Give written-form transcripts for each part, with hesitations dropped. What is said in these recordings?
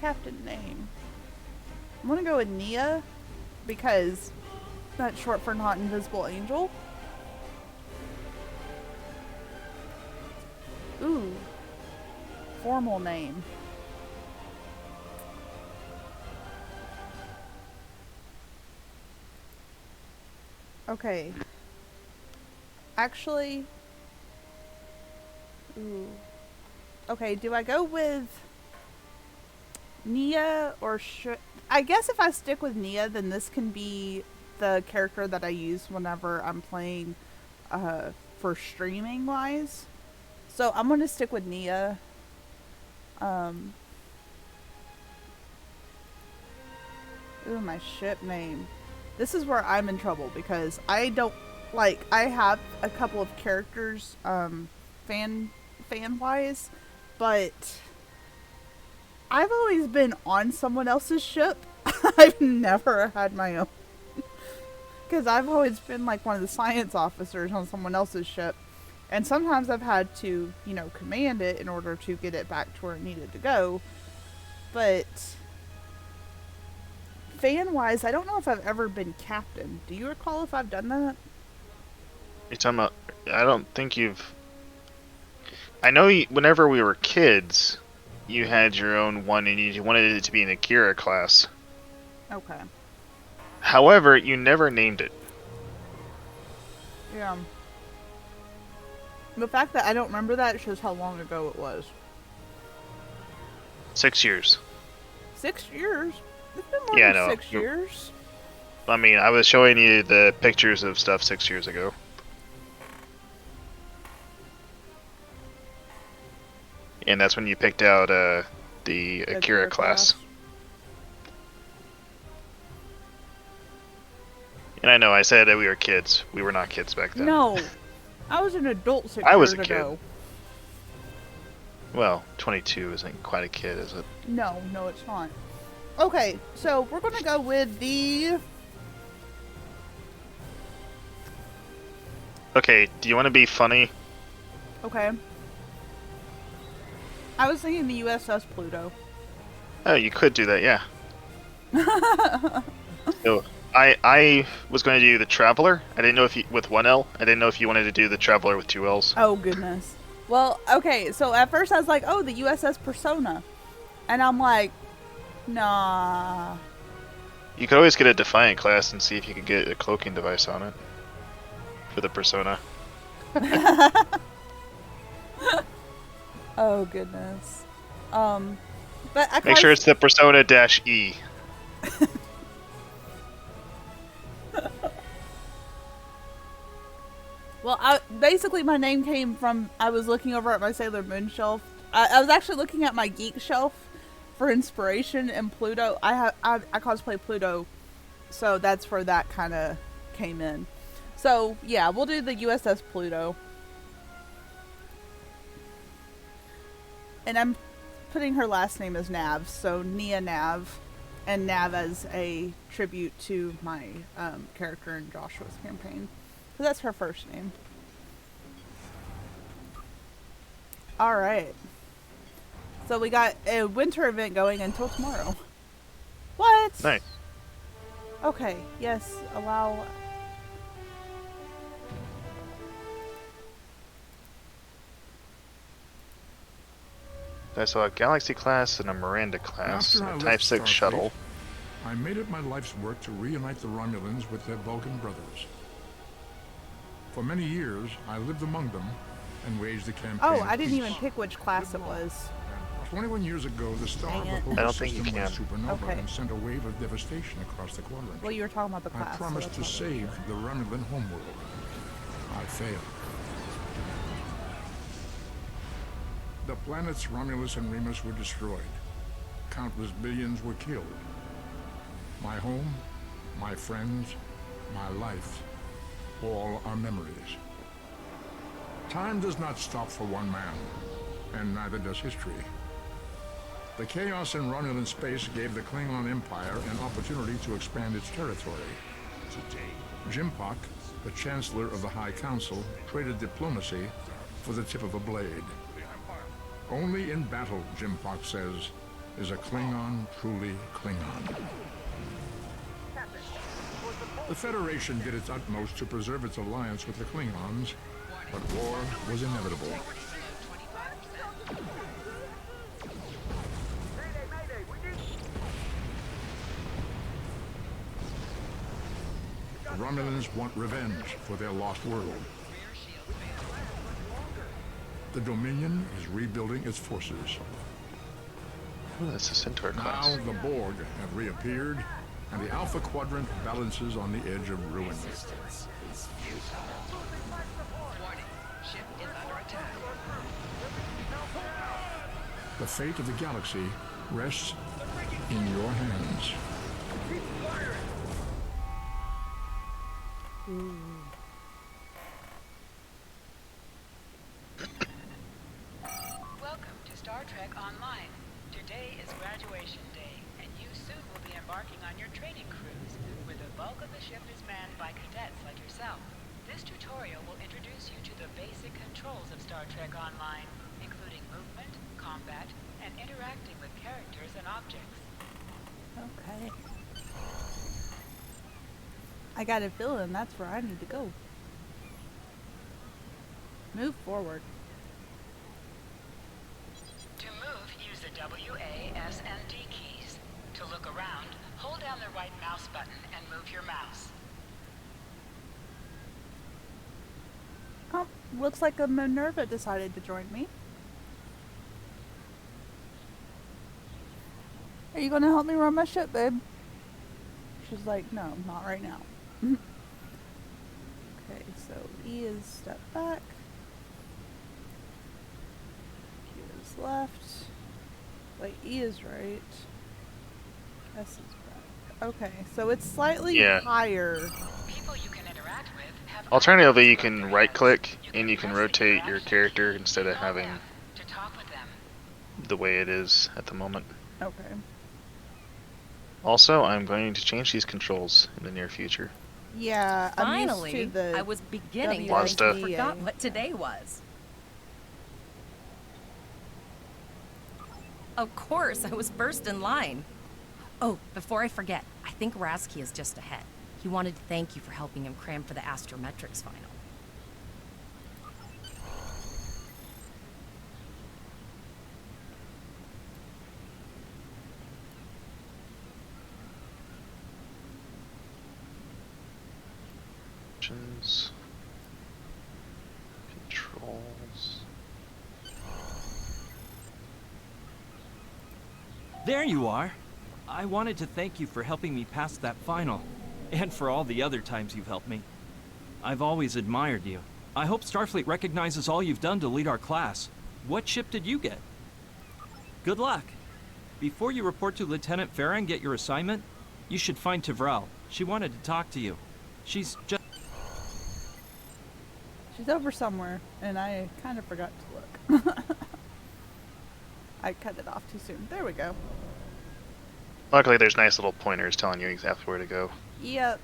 captain name? I'm gonna go with Nia because that's short for Not Invisible Angel. Ooh. Formal name. Okay. Actually. Ooh. Okay, do I go with Nia or should... I guess if I stick with Nia, then this can be the character that I use whenever I'm playing for streaming wise. So I'm going to stick with Nia. Ooh, my ship name. This is where I'm in trouble because I don't like. I have a couple of characters, fan wise, but I've always been on someone else's ship. I've never had my own because I've always been like one of the science officers on someone else's ship, and sometimes I've had to, you know, command it in order to get it back to where it needed to go, but. Fan-wise, I don't know if I've ever been captain. Do you recall if I've done that? You're talking about... I don't think you've... I know whenever we were kids, you had your own one and you wanted it to be an Akira class. Okay. However, you never named it. Yeah. The fact that I don't remember that shows how long ago it was. 6 years. 6 years? It's been more than 6 years. I mean, I was showing you the pictures of stuff 6 years ago. And that's when you picked out the Akira class. And I know I said that we were kids. We were not kids back then. No. I was an adult 6 years ago. I was a kid. Well, 22 isn't quite a kid, is it? No, it's not. Okay, so we're going to go with the... Okay, do you want to be funny? Okay. I was thinking the USS Pluto. Oh, you could do that, yeah. So, I was going to do the Traveler. I didn't know if you... with one L. I didn't know if you wanted to do the Traveler with 2 L's. Oh, goodness. Well, okay, so at first I was like, oh, the USS Persona. And I'm like, nah. You could always get a Defiant class and see if you could get a cloaking device on it. For the Persona. Oh, goodness. But I Make sure it's the Persona-E. Well, basically my name came from, I was looking over at my Sailor Moon shelf. I was actually looking at my geek shelf for inspiration, and Pluto, I cosplay Pluto, so that's where that kind of came in. So, yeah, we'll do the USS Pluto. And I'm putting her last name as Nav, so Nia Nav, and Nav as a tribute to my character in Joshua's campaign. So that's her first name. Alright. So we got a winter event going until tomorrow. What? Nice. Okay, yes, allow... I saw a Galaxy class and a Miranda class and a Type 6 shuttle. I made it my life's work to reunite the Romulans with their Vulcan brothers. For many years, I lived among them and waged a campaign. Oh, I didn't even pick which class it was. 21 years ago, the star of the I Holy don't think you system went can. supernova and sent a wave of devastation across the quadrant. Well, you were talking about the class. I promised to save the Romulan homeworld. I failed. The planets Romulus and Remus were destroyed. Countless billions were killed. My home, my friends, my life, all are memories. Time does not stop for one man, and neither does history. The chaos in Romulan space gave the Klingon Empire an opportunity to expand its territory. Jimpak, the Chancellor of the High Council, traded diplomacy for the tip of a blade. Only in battle, Jimpak says, Is a Klingon truly Klingon? The Federation did its utmost to preserve its alliance with the Klingons, but war was inevitable. The Romulans want revenge for their lost world. The Dominion is rebuilding its forces. Oh, that's a Centaur class. Now the Borg have reappeared, and the Alpha Quadrant balances on the edge of ruin. The fate of the galaxy rests in your hands. Welcome to Star Trek Online. Today is graduation day, and you soon will be embarking on your training cruise, where the bulk of the ship is manned by cadets like yourself. This tutorial will introduce you to the basic controls of Star Trek Online, including movement, combat, and interacting with characters and objects. Okay. I got a feeling that's where I need to go. Move forward. To move, use the W, A, S, and D keys. To look around, hold down the right mouse button and move your mouse. Oh, looks like a Minerva decided to join me. Are you gonna help me run my ship, babe? She's like, no, not right now. Okay, so E is step back. Q is left. Wait, E is right. S is back. Okay, so it's slightly higher. People you can interact with have Alternatively, you can right-click and you can rotate your character instead of having to talk with them. the way it is at the moment. Okay. Also, I'm going to change these controls in the near future. Yeah, I'm Finally, used to the I was beginning Lot of to stuff. forgot what today was. Of course, I was first in line. Oh, before I forget, I think Rasky is just ahead. He wanted to thank you for helping him cram for the astrometrics final. Controls. There you are. I wanted to thank you for helping me pass that final, and for all the other times you've helped me. I've always admired you. I hope Starfleet recognizes all you've done to lead our class. What ship did you get? Good luck. Before you report to Lieutenant Farah and get your assignment, you should find Tavral. She wanted to talk to you. She's over somewhere, and I kind of forgot to look. I cut it off too soon. There we go. Luckily, there's nice little pointers telling you exactly where to go. Yep.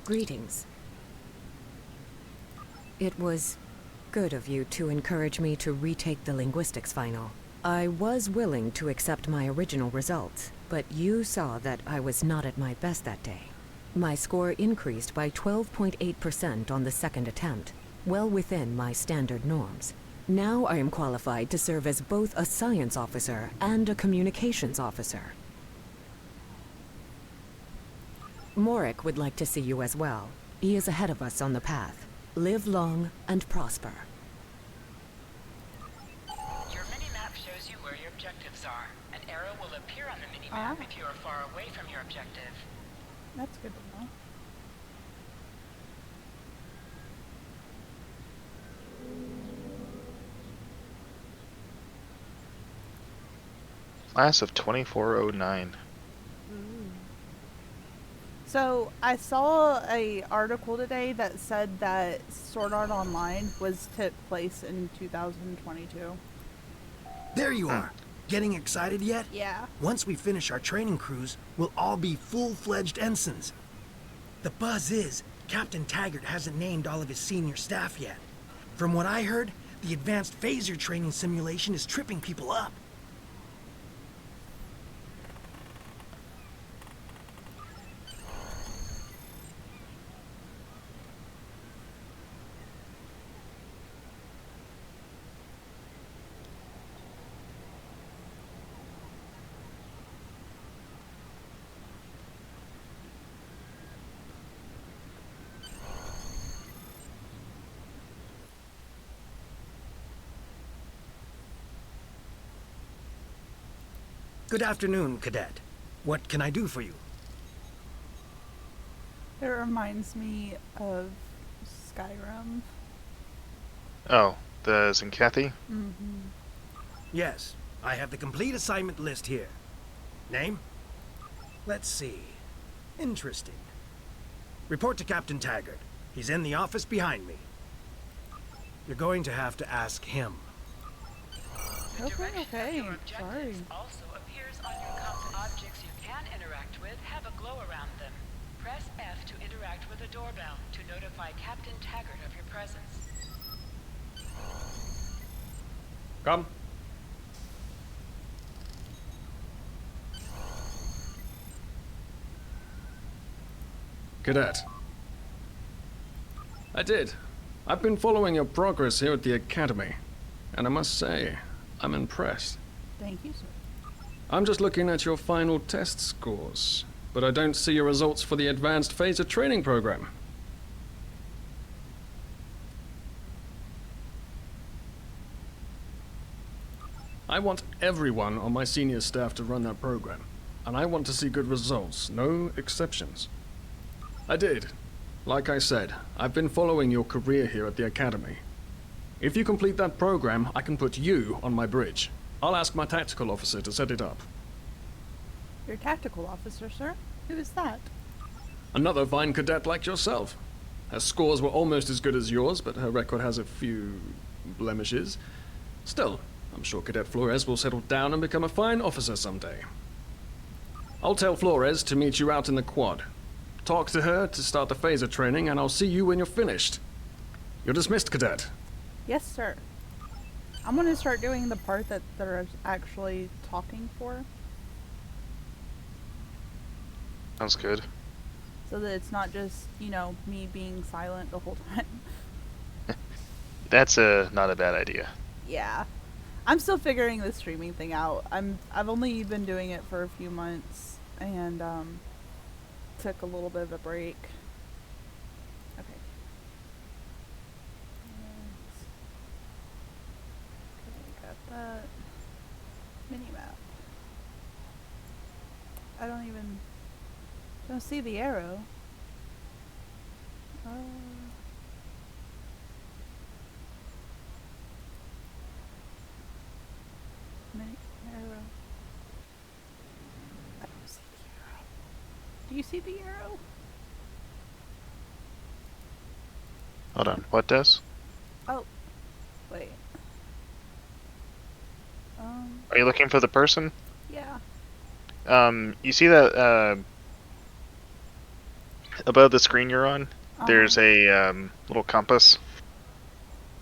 Greetings. It was good of you to encourage me to retake the linguistics final. I was willing to accept my original results, but you saw that I was not at my best that day. My score increased by 12.8% on the second attempt, well within my standard norms. Now I am qualified to serve as both a science officer and a communications officer. Morik would like to see you as well. He is ahead of us on the path. Live long and prosper. Your mini-map shows you where your objectives are. An arrow will appear on the mini-map if you are far away from your objective. That's good to know. Class of 2409. So I saw a article today that said that Sword Art Online took place in 2022. There you are. Getting excited yet? Yeah. Once we finish our training cruise, we'll all be full-fledged ensigns. The buzz is, Captain Taggart hasn't named all of his senior staff yet. From what I heard, the advanced phaser training simulation is tripping people up. Good afternoon, Cadet. What can I do for you? It reminds me of Skyrim. Oh, the Zinkathy? Mm-hmm. Yes, I have the complete assignment list here. Name? Let's see. Interesting. Report to Captain Taggart. He's in the office behind me. You're going to have to ask him. The Okay, direction of okay. your objectives Sorry. also appears on your compass. Objects you can interact with have a glow around them. Press F to interact with a doorbell to notify Captain Taggart of your presence. Come. Cadet. I did. I've been following your progress here at the Academy, and I must say, I'm impressed. Thank you, sir. I'm just looking at your final test scores, but I don't see your results for the Advanced Phaser Training Program. I want everyone on my senior staff to run that program, and I want to see good results, no exceptions. I did. Like I said, I've been following your career here at the Academy. If you complete that program, I can put you on my bridge. I'll ask my tactical officer to set it up. Your tactical officer, sir? Who is that? Another fine cadet like yourself. Her scores were almost as good as yours, but her record has a few blemishes. Still, I'm sure Cadet Flores will settle down and become a fine officer someday. I'll tell Flores to meet you out in the quad. Talk to her to start the phaser training, and I'll see you when you're finished. You're dismissed, Cadet. Yes, sir. I'm gonna start doing the part that they're actually talking for, Sounds good. so that it's not just, you know, me being silent the whole time. That's not a bad idea. Yeah. I'm still figuring the streaming thing out. I've only been doing it for a few months, and took a little bit of a break. Okay. Okay, got that. Minimap. I don't see the arrow. Arrow. I don't see the arrow. Do you see the arrow? Hold on. What does? Oh, wait. Are you looking for the person? Yeah. You see that above the screen you're on? There's a little compass.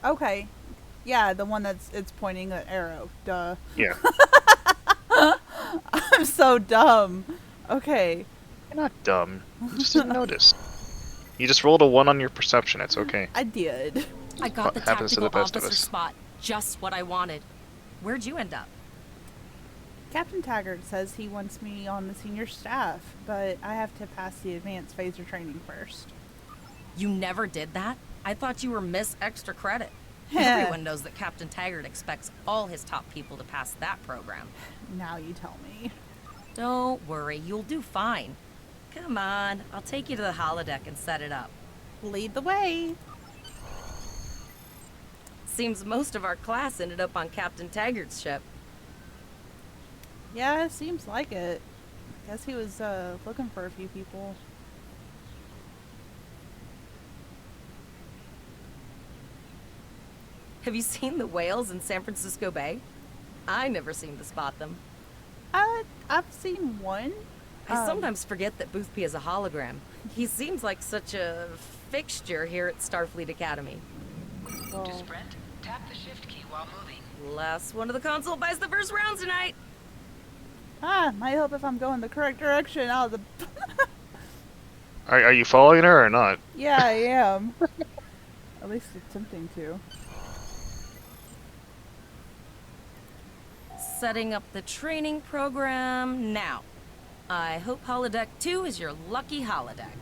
Okay. Yeah, the one it's pointing an arrow. Duh. Yeah. I'm so dumb. Okay. You're not dumb. You just didn't notice. You just rolled a 1 on your perception. It's okay. I did. I got the What happens to tactical the best of officer us? spot. Just what I wanted. Where'd you end up? Captain Taggart says he wants me on the senior staff, but I have to pass the advanced phaser training first. You never did that? I thought you were Miss Extra Credit. Everyone knows that Captain Taggart expects all his top people to pass that program. Now you tell me. Don't worry, you'll do fine. Come on, I'll take you to the holodeck and set it up. Lead the way. Seems most of our class ended up on Captain Taggart's ship. Yeah, it seems like it. Guess he was looking for a few people. Have you seen the whales in San Francisco Bay? I never seem to spot them. I've seen one. I sometimes forget that Boothby is a hologram. He seems like such a fixture here at Starfleet Academy. To sprint, tap the shift key while moving. Last one of the console buys the first round tonight. Might help if I'm going the correct direction out of the... Are you following her or not? Yeah, I am. At least attempting to. Setting up the training program now. I hope holodeck 2 is your lucky holodeck.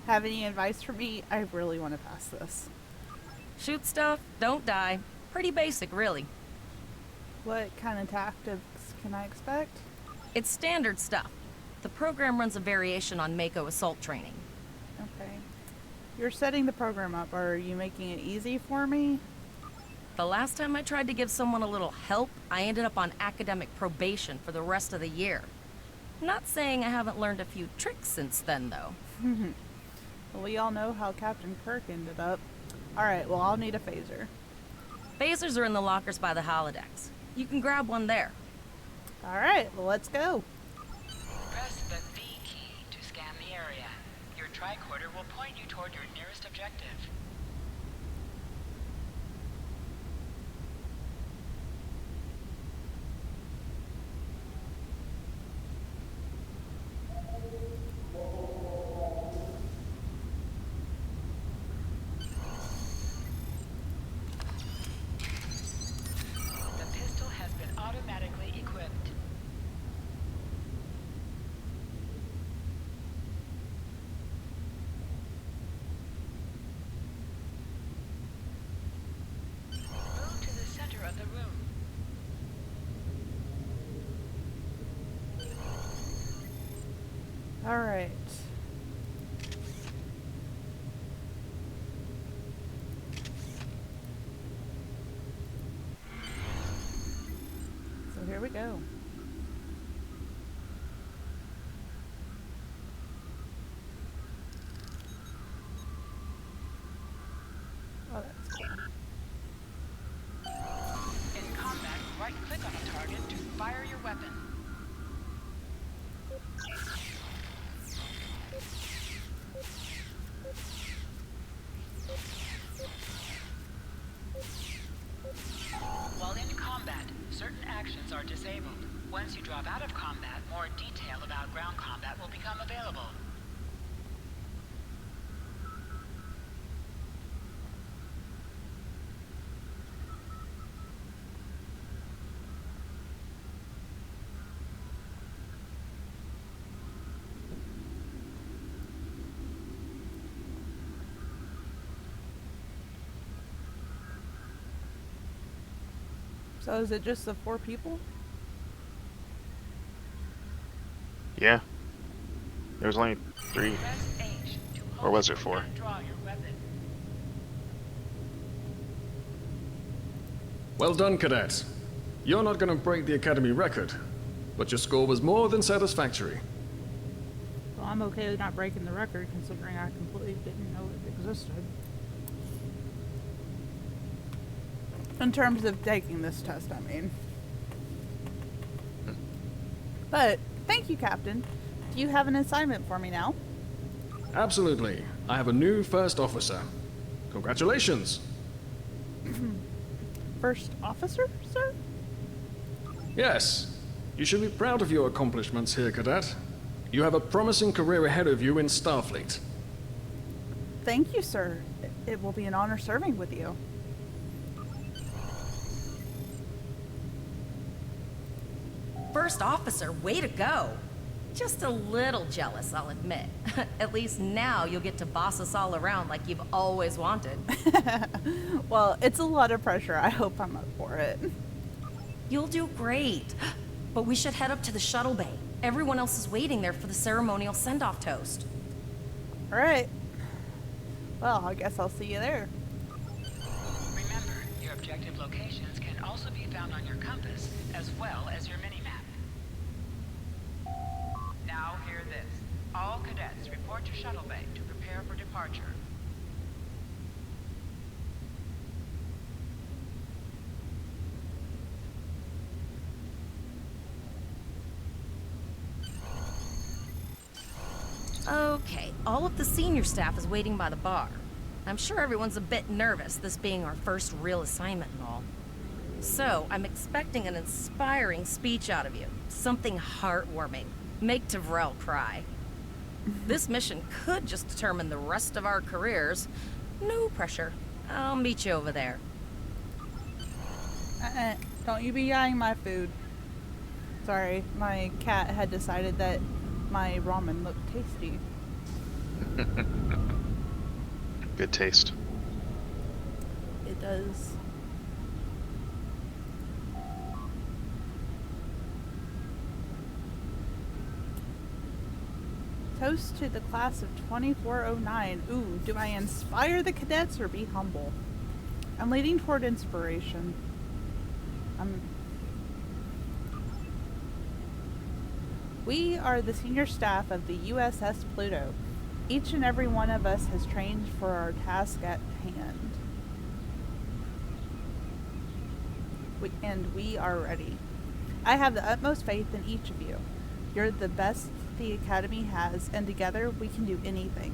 Have any advice for me? I really want to pass this. Shoot stuff, don't die. Pretty basic, really. What kind of tactics can I expect? It's standard stuff. The program runs a variation on Mako assault training. Okay. You're setting the program up. Are you making it easy for me? The last time I tried to give someone a little help, I ended up on academic probation for the rest of the year. Not saying I haven't learned a few tricks since then, though. Well, we all know how Captain Kirk ended up. Alright, well, I'll need a phaser. Phasers are in the lockers by the holodecks. You can grab one there. Alright, well, let's go. Press the V key to scan the area. Your tricorder will point you toward your nearest objective. The pistol has been automatically equipped. Move to the center of the room. Alright. So here we go. Oh, that's cool. In combat, right-click on a target to fire your weapon. While in combat, certain actions are disabled. Once you drop out of combat, more detail about ground combat will become available. So is it just the 4 people? Yeah. There was only 3. Press H to hold Or was it 4? and draw your weapon. Well done, cadets. You're not going to break the Academy record, but your score was more than satisfactory. Well, I'm okay with not breaking the record considering I completely didn't know it existed. In terms of taking this test, I mean. But, thank you, Captain. Do you have an assignment for me now? Absolutely. I have a new first officer. Congratulations. First officer, sir? Yes. You should be proud of your accomplishments here, cadet. You have a promising career ahead of you in Starfleet. Thank you, sir. It will be an honor serving with you. First officer, way to go. Just a little jealous, I'll admit. At least now you'll get to boss us all around like you've always wanted. Well, it's a lot of pressure. I hope I'm up for it. You'll do great. But we should head up to the shuttle bay. Everyone else is waiting there for the ceremonial send-off toast. All right. Well, I guess I'll see you there. Remember, your objective locations can also be found on your compass, as well as your minimap. Now hear this. All cadets report to shuttle bay to prepare for departure. Okay, all of the senior staff is waiting by the bar. I'm sure everyone's a bit nervous, this being our first real assignment and all. So, I'm expecting an inspiring speech out of you. Something heartwarming. Make Tavrel cry. This mission could just determine the rest of our careers. No pressure. I'll meet you over there. Don't you be eyeing my food. Sorry, my cat had decided that my ramen looked tasty. Good taste. It does. Toast to the class of 2409. Ooh, do I inspire the cadets or be humble? I'm leaning toward inspiration. We are the senior staff of the USS Pluto. Each and every one of us has trained for our task at hand. And we are ready. I have the utmost faith in each of you. You're the best the Academy has, and together we can do anything.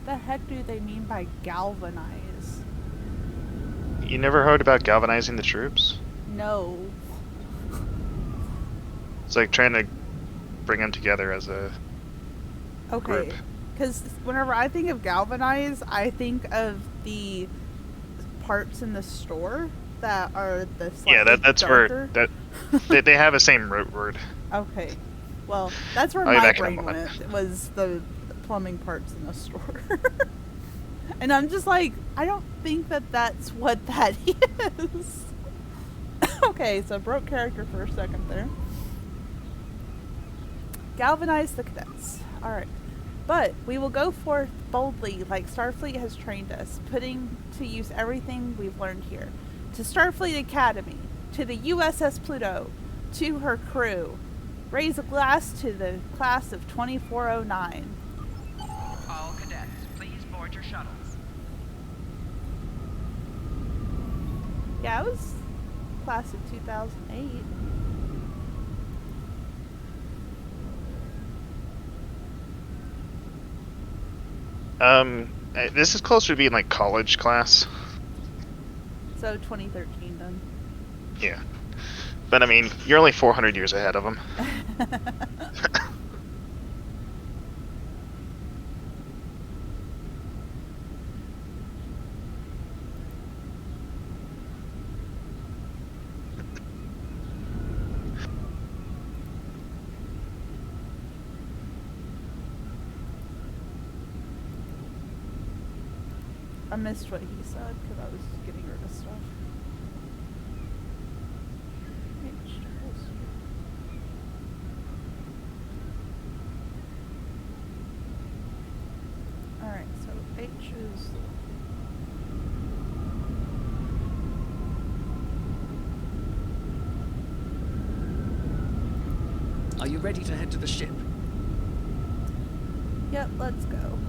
The heck do they mean by galvanize? You never heard about galvanizing the troops? No. It's like trying to bring them together as a Okay. group. Because whenever I think of galvanize, I think of the parts in the store that are the slightly Yeah, that's darker. where that they have the same root word. Okay. Well, that's where I'll be my back in a brain moment. went. It was the plumbing parts in the store. And I'm just like, I don't think that that's what that is. Okay, so broke character for a second there. Galvanize the cadets. Alright. But we will go forth boldly like Starfleet has trained us, putting to use everything we've learned here. To Starfleet Academy, to the USS Pluto, to her crew. Raise a glass to the class of 2409. All cadets, please board your shuttles. Yeah, I was class of 2008. This is closer to being like college class. So 2013 then. Yeah. But I mean, you're only 400 years ahead of them. I missed what he said because I was getting rid of stuff. Alright, so H is... Are you ready to head to the ship? Yep, let's go.